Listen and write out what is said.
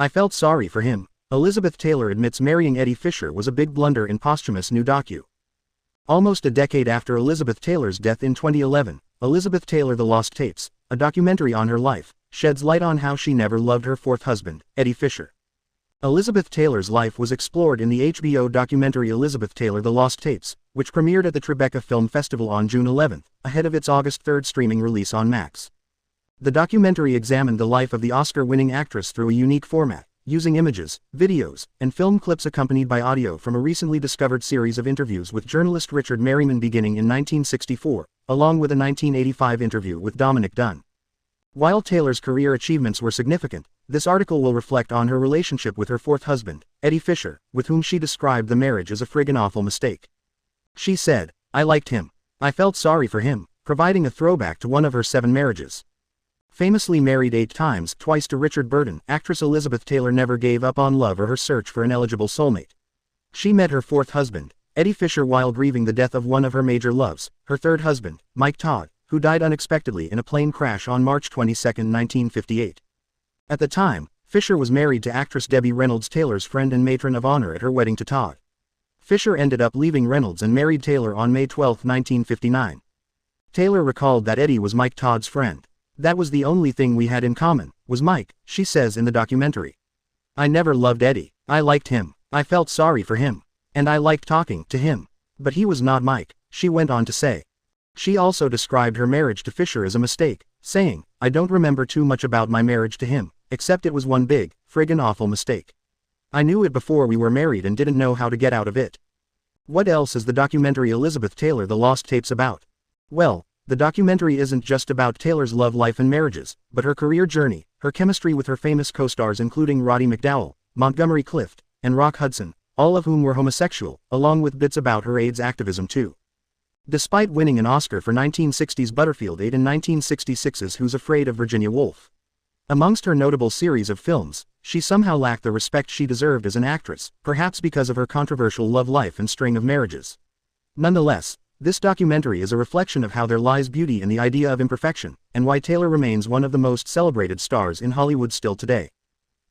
I felt sorry for him. Elizabeth Taylor admits marrying Eddie Fisher was a big blunder in Posthumous new docu. Almost a decade after Elizabeth Taylor's death in 2011, Elizabeth Taylor: The Lost Tapes, a documentary on her life, sheds light on how she never loved her fourth husband, Eddie Fisher. Elizabeth Taylor's life was explored in the HBO documentary Elizabeth Taylor: The Lost Tapes, which premiered at the Tribeca Film Festival on June 11, ahead of its August 3 streaming release on Max. The documentary examined the life of the Oscar-winning actress through a unique format, using images, videos, and film clips accompanied by audio from a recently discovered series of interviews with journalist Richard Merriman beginning in 1964, along with a 1985 interview with Dominic Dunn. While Taylor's career achievements were significant, this article will reflect on her relationship with her fourth husband, Eddie Fisher, with whom she described the marriage as a friggin' awful mistake. She said, "I liked him. I felt sorry for him," providing a throwback to one of her 7 marriages. Famously married 8 times, twice to Richard Burton, actress Elizabeth Taylor never gave up on love or her search for an eligible soulmate. She met her fourth husband, Eddie Fisher, while grieving the death of one of her major loves, her third husband, Mike Todd, who died unexpectedly in a plane crash on March 22, 1958. At the time, Fisher was married to actress Debbie Reynolds, Taylor's friend and matron of honor at her wedding to Todd. Fisher ended up leaving Reynolds and married Taylor on May 12, 1959. Taylor recalled that Eddie was Mike Todd's friend. "That was the only thing we had in common, was Mike," she says in the documentary. "I never loved Eddie. I liked him. I felt sorry for him. And I liked talking to him. But he was not Mike," she went on to say. She also described her marriage to Fisher as a mistake, saying, "I don't remember too much about my marriage to him, except it was one big, friggin' awful mistake. I knew it before we were married and didn't know how to get out of it." What else is the documentary Elizabeth Taylor: The Lost Tapes about? Well, the documentary isn't just about Taylor's love life and marriages, but her career journey, her chemistry with her famous co-stars including Roddy McDowall, Montgomery Clift, and Rock Hudson, all of whom were homosexual, along with bits about her AIDS activism too. Despite winning an Oscar for 1960's Butterfield 8 and 1966's Who's Afraid of Virginia Woolf. Amongst her notable series of films, she somehow lacked the respect she deserved as an actress, perhaps because of her controversial love life and string of marriages. Nonetheless, this documentary is a reflection of how there lies beauty in the idea of imperfection, and why Taylor remains one of the most celebrated stars in Hollywood still today.